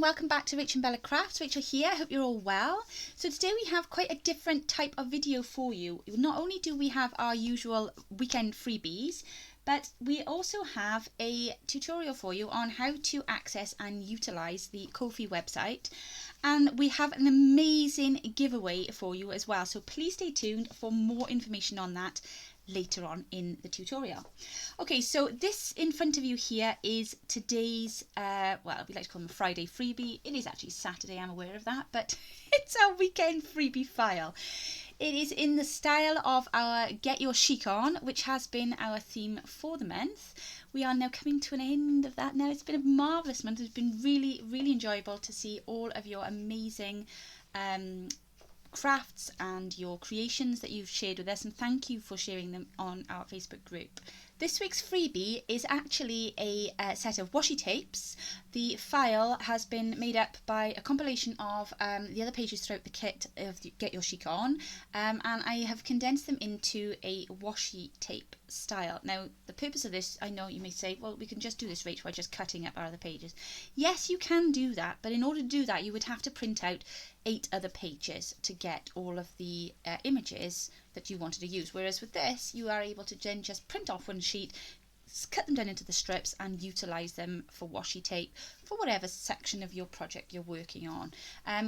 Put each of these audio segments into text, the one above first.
welcome back to Rachel and Bella Crafts. Rachel here, I hope you're all well. So today we have quite a different type of video for you. Not only do we have our usual weekend freebies, but we also have a tutorial for you on how to access and utilize the Ko-fi website. And we have an amazing giveaway for you as well. So please stay tuned for more information on that later on in the tutorial. Okay, so this in front of you here is today's, well, we like to call them a Friday freebie. It is actually Saturday, I'm aware of that, but it's our weekend freebie file. It is in the style of our Get Your Chic On, which has been our theme for the month. We are now coming to an end of that now. It's been a marvellous month. It's been really, really enjoyable to see all of your amazing crafts and your creations that you've shared with us, and thank you for sharing them on our Facebook group. This week's freebie is actually a set of washi tapes. The file has been made up by a compilation of the other pages throughout the kit of the Get Your Chic On, and I have condensed them into a washi tape style. Now, the purpose of this, I know you may say, well, we can just do this, Rach, by just cutting up our other pages. Yes, you can do that, but in order to do that, you would have to print out 8 other pages to get all of the images that you wanted to use. Whereas with this, you are able to then just print off one sheet, cut them down into the strips and utilize them for washi tape for whatever section of your project you're working on.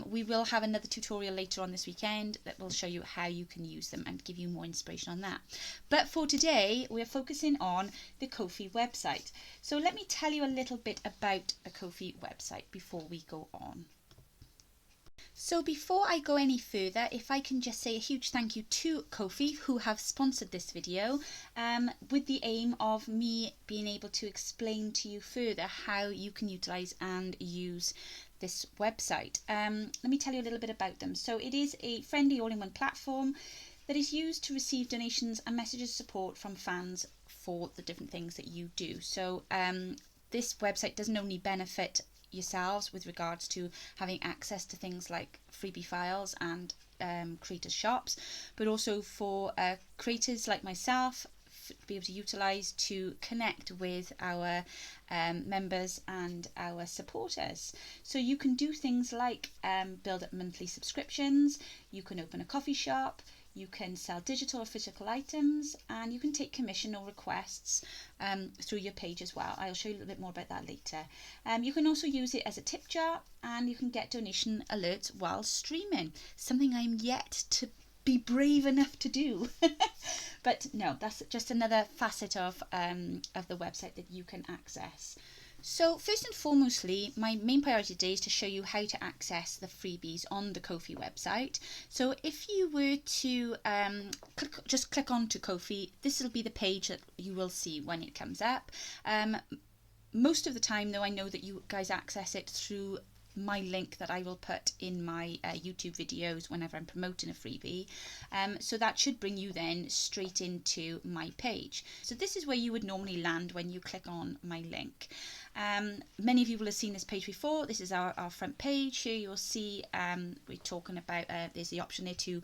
We will have another tutorial later on this weekend that will show you how you can use them and give you more inspiration on that. But for today, we're focusing on the Ko-fi website. So let me tell you a little bit about the Ko-fi website before we go on. So before I go any further, if I can just say a huge thank you to Ko-fi, who have sponsored this video, with the aim of me being able to explain to you further how you can utilise and use this website. Let me tell you a little bit about them. So it is a friendly all-in-one platform that is used to receive donations and messages of support from fans for the different things that you do. So this website doesn't only benefit yourselves with regards to having access to things like freebie files and creators shops, but also for creators like myself to be able to utilize to connect with our members and our supporters. So you can do things like build up monthly subscriptions, you can open a coffee shop, you can sell digital or physical items, and you can take commission or requests through your page as well. I'll show you a little bit more about that later. You can also use it as a tip jar, and you can get donation alerts while streaming, something I'm yet to be brave enough to do. But no, that's just another facet of the website that you can access. So first and foremostly, my main priority today is to show you how to access the freebies on the Ko-fi website. So if you were to just click on to Ko-fi, this will be the page that you will see when it comes up. Most of the time though, I know that you guys access it through my link that I will put in my YouTube videos whenever I'm promoting a freebie. So that should bring you then straight into my page. So this is where you would normally land when you click on my link. Many of you will have seen this page before. This is our front page. Here you'll see we're talking about, there's the option there to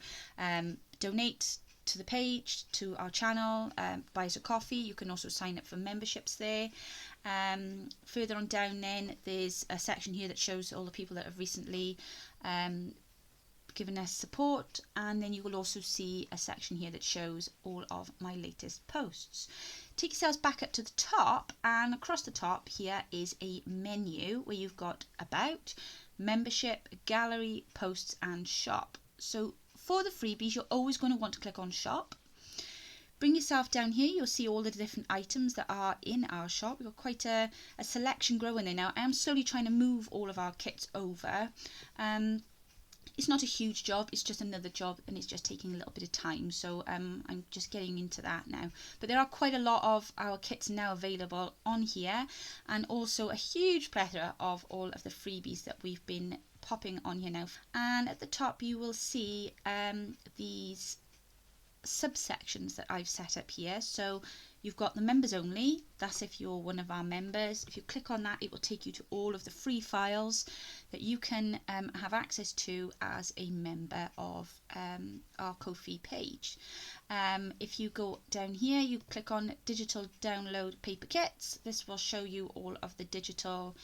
donate to the page, to our channel, buy us a coffee. You can also sign up for memberships there. Further on down then, there's a section here that shows all the people that have recently given us support, and then you will also see a section here that shows all of my latest posts. Take yourselves back up to the top, and across the top here is a menu where you've got about, membership, gallery, posts and shop. So for the freebies, you're always going to want to click on shop. Bring yourself down here, you'll see all the different items that are in our shop. We've got quite a selection growing there now. I am slowly trying to move all of our kits over. It's not a huge job, it's just another job, and it's just taking a little bit of time. So I'm just getting into that now. But there are quite a lot of our kits now available on here, and also a huge plethora of all of the freebies that we've been popping on here now. And at the top you will see these subsections that I've set up here. So you've got the members only, that's if you're one of our members. If you click on that, it will take you to all of the free files that you can have access to as a member of our Ko-fi page. If you go down here, you click on digital download paper kits. This will show you all of the digital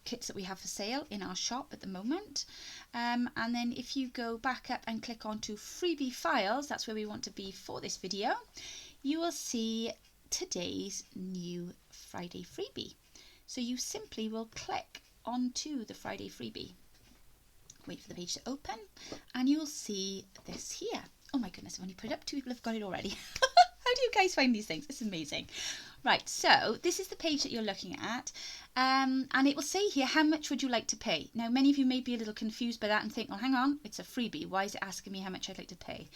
kits that we have for sale in our shop at the moment. And then if you go back up and click onto freebie files, that's where we want to be for this video, you will see today's new Friday freebie. So you simply will click onto the Friday freebie, wait for the page to open, and you'll see this here. Oh my goodness, I've only put it up, 2 people have got it already. How do you guys find these things? It's amazing. Right, so this is the page that you're looking at, and it will say here, how much would you like to pay? Now, many of you may be a little confused by that and think, well, hang on, it's a freebie. Why is it asking me how much I'd like to pay?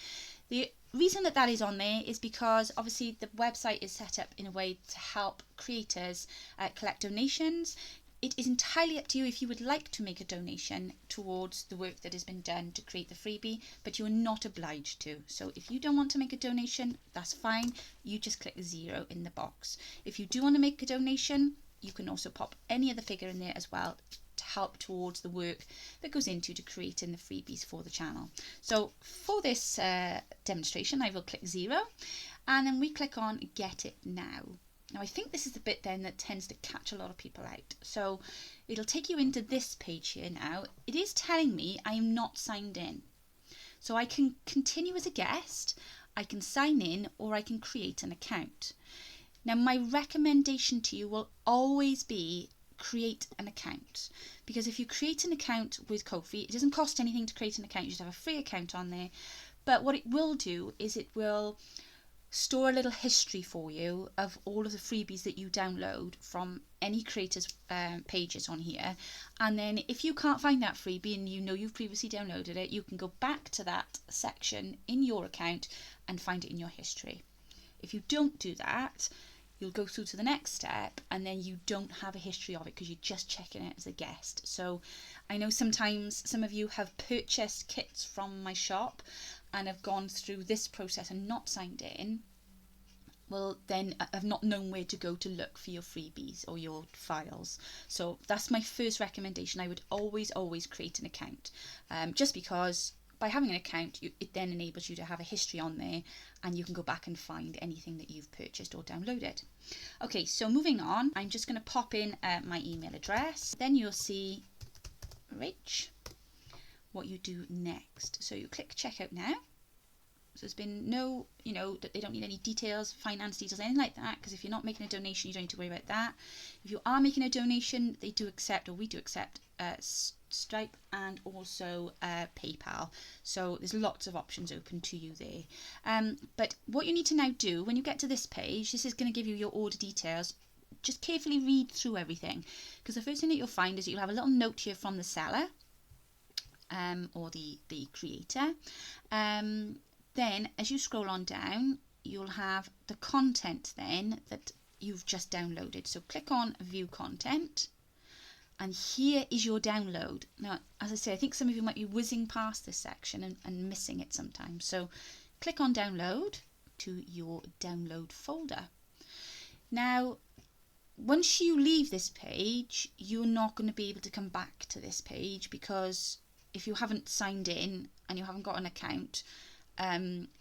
The reason that is on there is because obviously the website is set up in a way to help creators collect donations. It is entirely up to you if you would like to make a donation towards the work that has been done to create the freebie, but you're not obliged to. So if you don't want to make a donation, that's fine. You just click 0 in the box. If you do want to make a donation, you can also pop any other figure in there as well to help towards the work that goes into creating the freebies for the channel. So for this demonstration, I will click 0, and then we click on Get It Now. Now I think this is the bit then that tends to catch a lot of people out. So it'll take you into this page here now. It is telling me I am not signed in. So I can continue as a guest, I can sign in, or I can create an account. Now my recommendation to you will always be create an account, because if you create an account with Ko-fi, it doesn't cost anything to create an account. You just have a free account on there. But what it will do is it will store a little history for you of all of the freebies that you download from any creators' pages on here. And then if you can't find that freebie and you know you've previously downloaded it, you can go back to that section in your account and find it in your history. If you don't do that, you'll go through to the next step and then you don't have a history of it because you're just checking it as a guest. So I know sometimes some of you have purchased kits from my shop and have gone through this process and not signed in. Well, then I've not known where to go to look for your freebies or your files. So that's my first recommendation. I would always create an account, just because by having an account, it then enables you to have a history on there and you can go back and find anything that you've purchased or downloaded. Okay, so moving on, I'm just going to pop in my email address. Then you'll see, Rach, what you do next. So you click checkout now. So there's been no, that they don't need any details, finance details, anything like that, because if you're not making a donation, you don't need to worry about that. If you are making a donation, they do accept, or we do accept, Stripe and also PayPal. So there's lots of options open to you there. But what you need to now do, when you get to this page, this is going to give you your order details. Just carefully read through everything, because the first thing that you'll find is you'll have a little note here from the seller, or the creator. Then as you scroll on down, you'll have the content then that you've just downloaded. So click on view content, and here is your download. Now, as I say, I think some of you might be whizzing past this section and missing it sometimes. So click on download to your download folder. Now, once you leave this page, you're not going to be able to come back to this page, because if you haven't signed in and you haven't got an account,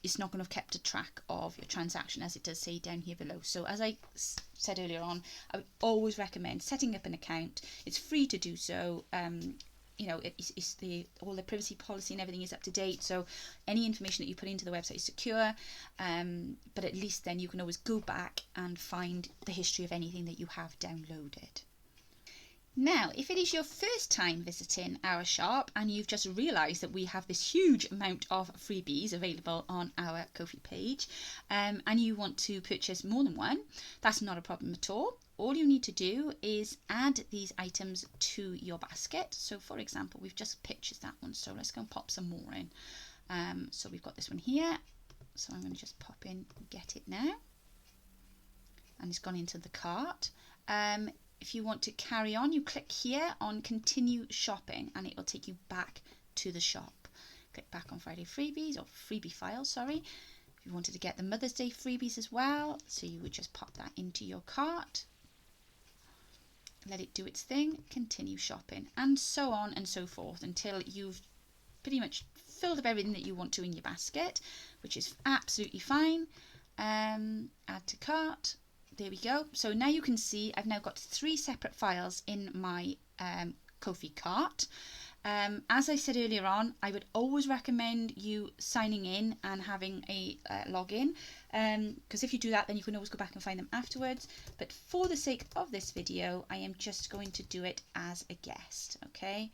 it's not going to have kept a track of your transaction, as it does say down here below. So as I said earlier on, I would always recommend setting up an account. It's free to do so. It's all the privacy policy and everything is up to date, so any information that you put into the website is secure, but at least then you can always go back and find the history of anything that you have downloaded. Now, if it is your first time visiting our shop and you've just realised that we have this huge amount of freebies available on our Ko-fi page, and you want to purchase more than one, that's not a problem at all. All you need to do is add these items to your basket. So for example, we've just purchased that one, so let's go and pop some more in. So we've got this one here, so I'm going to just pop in Get It Now, and it's gone into the cart. If you want to carry on, you click here on Continue Shopping and it will take you back to the shop. Click back on Friday Freebies, or Freebie Files, sorry. If you wanted to get the Mother's Day freebies as well, so you would just pop that into your cart, let it do its thing, continue shopping, and so on and so forth until you've pretty much filled up everything that you want to in your basket, which is absolutely fine. Add to cart. there we go. So now you can see I've now got 3 separate files in my Ko-fi cart. As I said earlier on, I would always recommend you signing in and having a login, because if you do that, then you can always go back and find them afterwards. But for the sake of this video, I am just going to do it as a guest, okay?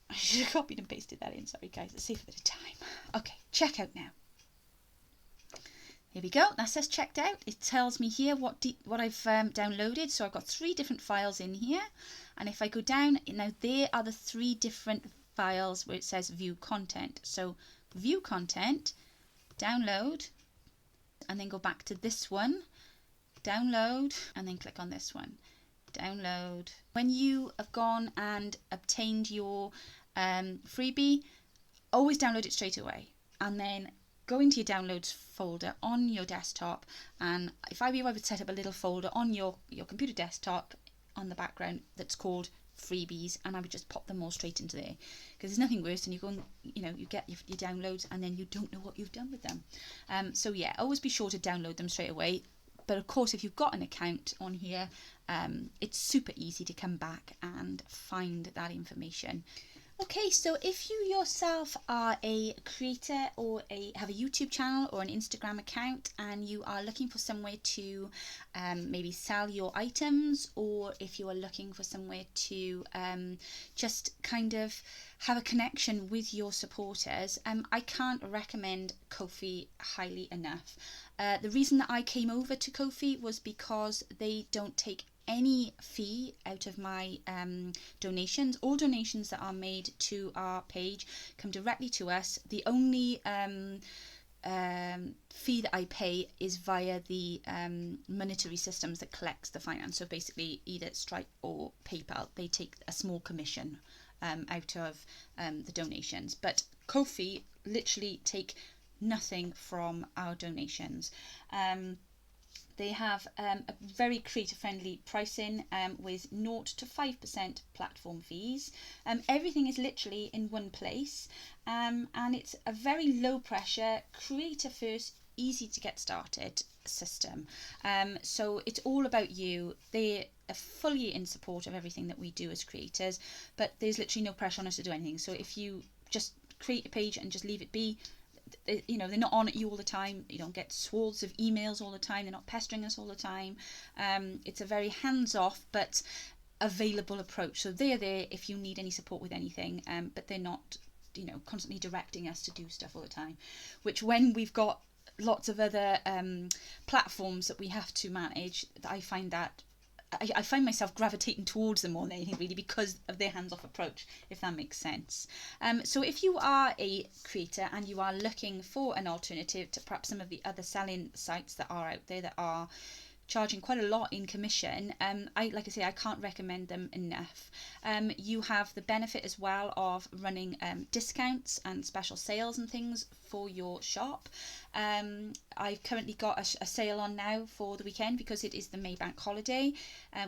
I should have copied and pasted that in, sorry guys, let's save a bit of time. Okay, check out now. Here we go, that says checked out. It tells me here what I've downloaded. So I've got 3 different files in here. And if I go down, now there are the 3 different files where it says view content. So view content, download, and then go back to this one, download, and then click on this one, download. When you have gone and obtained your freebie, always download it straight away. And then go into your downloads folder on your desktop, and if I were you, I would set up a little folder on your computer desktop on the background that's called freebies, and I would just pop them all straight into there, because there's nothing worse than you go and you get your downloads and then you don't know what you've done with them. So yeah, always be sure to download them straight away. But of course, if you've got an account on here, it's super easy to come back and find that information. Okay, so if you yourself are a creator or have a YouTube channel or an Instagram account, and you are looking for somewhere to maybe sell your items, or if you are looking for somewhere to just kind of have a connection with your supporters, I can't recommend Ko-fi highly enough. The reason that I came over to Ko-fi was because they don't take any fee out of my donations. All donations that are made to our page come directly to us. The only fee that I pay is via the monetary systems that collects the finance. So basically either Stripe or PayPal, they take a small commission out of the donations. But Ko-fi literally take nothing from our donations. They have a very creator-friendly pricing with 0 to 5% platform fees. Everything is literally in one place, and it's a very low-pressure, creator-first, easy to get started system. So it's all about you. They are fully in support of everything that we do as creators, but there's literally no pressure on us to do anything. So if you just create a page and just leave it be, they're not on at you all the time. You don't get swaths of emails all the time. They're not pestering us all the time. It's a very hands-off but available approach. So they're there if you need any support with anything, but they're not, constantly directing us to do stuff all the time. Which, when we've got lots of other platforms that we have to manage, I find that I find myself gravitating towards them more than anything, really, because of their hands-off approach, if that makes sense. So if you are a creator and you are looking for an alternative to perhaps some of the other selling sites that are out there that are charging quite a lot in commission, like I say, I can't recommend them enough. You have the benefit as well of running discounts and special sales and things for your shop. I've currently got a sale on now for the weekend because it is the May Bank holiday.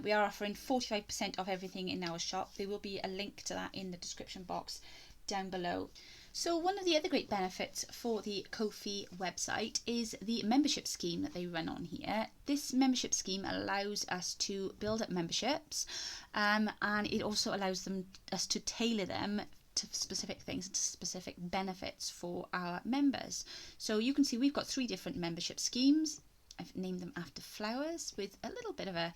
We are offering 45% off everything in our shop. There will be a link to that in the description box down below. So one of the other great benefits for the Ko-fi website is the membership scheme that they run on here. This membership scheme allows us to build up memberships, and it also allows us to tailor them to specific things, to specific benefits for our members. So you can see we've got 3 different membership schemes. I've named them after flowers with a little bit of a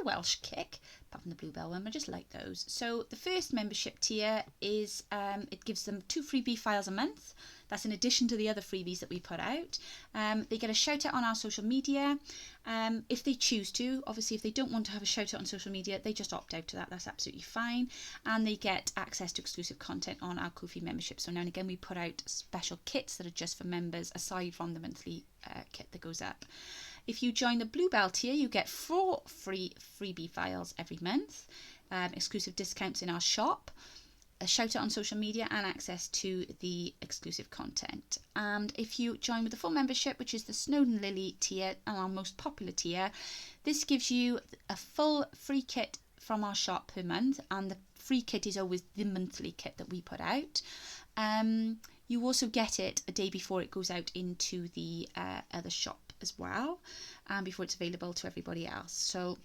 Welsh kick, apart from the bluebell one. I just like those. So the first membership tier is it gives them 2 freebie files a month. That's in addition to the other freebies that we put out. They get a shout out on our social media if they choose to. Obviously, if they don't want to have a shout out on social media, they just opt out to that. That's absolutely fine. And they get access to exclusive content on our Ko-fi membership. So now and again we put out special kits that are just for members, aside from the monthly kit that goes up. If you join the Bluebell tier, you get 4 free freebie files every month, exclusive discounts in our shop, a shout out on social media, and access to the exclusive content. And if you join with the full membership, which is the Snowden Lily tier and our most popular tier, this gives you a full free kit from our shop per month, and the free kit is always the monthly kit that we put out. You also get it a day before it goes out into the other shop as well, and before it's available to everybody else. So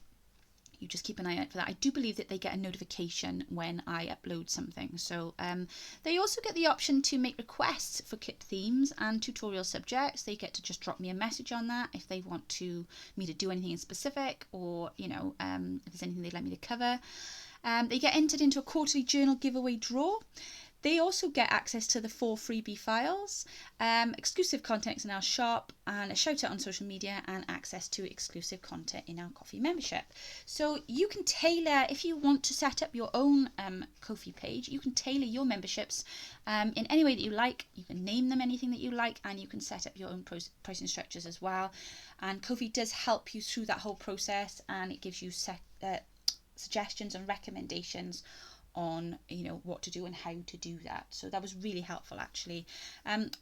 you just keep an eye out for that. I do believe that they get a notification when I upload something. So they also get the option to make requests for kit themes and tutorial subjects. They get to just drop me a message on that if they want me to do anything in specific, or if there's anything they'd like me to cover. They get entered into a quarterly journal giveaway draw. They also get access to the 4 freebie files, exclusive content in our shop, and a shout out on social media, and access to exclusive content in our Ko-fi membership. So you can tailor, if you want to set up your own Ko-fi page, you can tailor your memberships in any way that you like. You can name them anything that you like, and you can set up your own pricing structures as well. And Ko-fi does help you through that whole process, and it gives you suggestions and recommendations on what to do and how to do that. So that was really helpful, actually.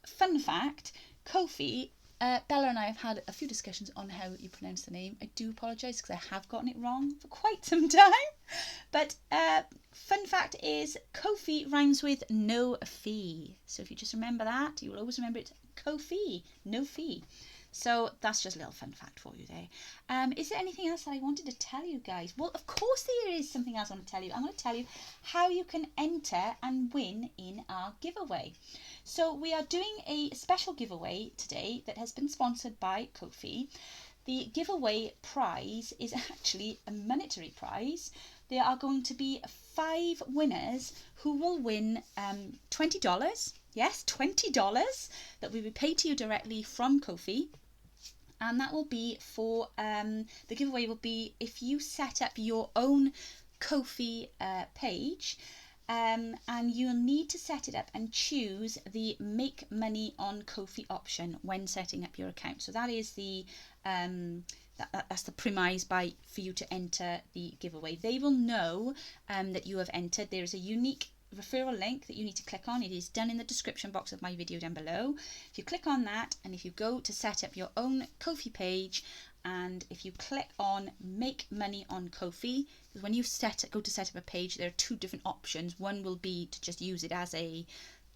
Fun fact, Ko-fi, Bella and I have had a few discussions on how you pronounce the name. I do apologise because I have gotten it wrong for quite some time. But fun fact is, Ko-fi rhymes with no fee. So if you just remember that, you will always remember it, Ko-fi, no fee. So that's just a little fun fact for you there. Is there anything else that I wanted to tell you guys? Well, of course there is something else I want to tell you. I'm going to tell you how you can enter and win in our giveaway. So we are doing a special giveaway today that has been sponsored by Ko-fi. The giveaway prize is actually a monetary prize. There are going to be 5 winners who will win $20. Yes, $20 that will be paid to you directly from Ko-fi. And that will be for, the giveaway will be if you set up your own Ko-fi page, and you'll need to set it up and choose the Make Money on Ko-fi option when setting up your account. So that is the that's the premise for you to enter the giveaway. They will know that you have entered. There is a unique referral link that you need to click on. It is done in the description box of my video down below. If you click on that, and if you go to set up your own Ko-fi page, and if you click on Make Money on Ko-fi, because when you go to set up a page, there are 2 different options. One will be to just use it as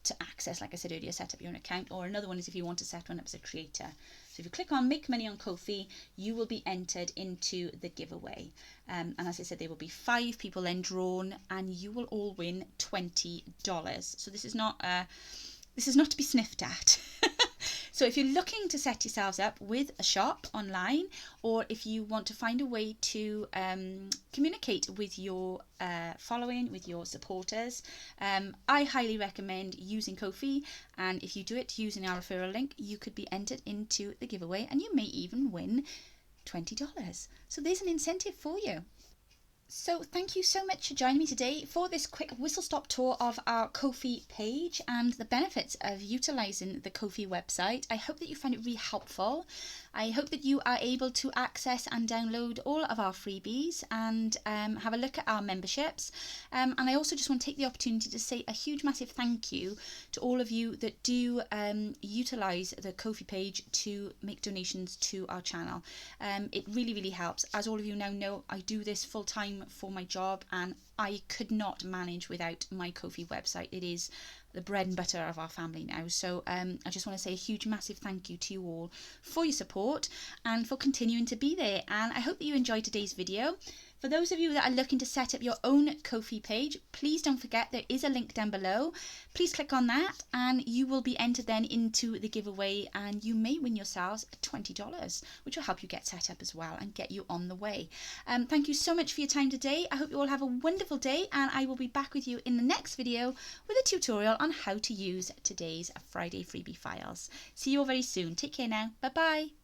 to access, like I said earlier, set up your own account, or another one is if you want to set one up as a creator. So if you click on Make Money on Ko-fi, you will be entered into the giveaway. And as I said, there will be 5 people then drawn, and you will all win $20. So this is not to be sniffed at. So if you're looking to set yourselves up with a shop online, or if you want to find a way to communicate with your following, with your supporters, I highly recommend using Ko-fi. And if you do it using our referral link, you could be entered into the giveaway, and you may even win $20. So there's an incentive for you. So thank you so much for joining me today for this quick whistle-stop tour of our Ko-fi page and the benefits of utilising the Ko-fi website. I hope that you find it really helpful. I hope that you are able to access and download all of our freebies and have a look at our memberships. And I also just want to take the opportunity to say a huge massive thank you to all of you that do utilise the Ko-fi page to make donations to our channel. It really, really helps. As all of you now know, I do this full time for my job, and I could not manage without my Ko-fi website. It is the bread and butter of our family now. So I just want to say a huge massive thank you to you all for your support and for continuing to be there. And I hope that you enjoyed today's video. For those of you that are looking to set up your own Ko-fi page, please don't forget there is a link down below. Please click on that and you will be entered then into the giveaway, and you may win yourselves $20, which will help you get set up as well and get you on the way. Thank you so much for your time today. I hope you all have a wonderful day, and I will be back with you in the next video with a tutorial on how to use today's Friday freebie files. See you all very soon. Take care now. Bye bye.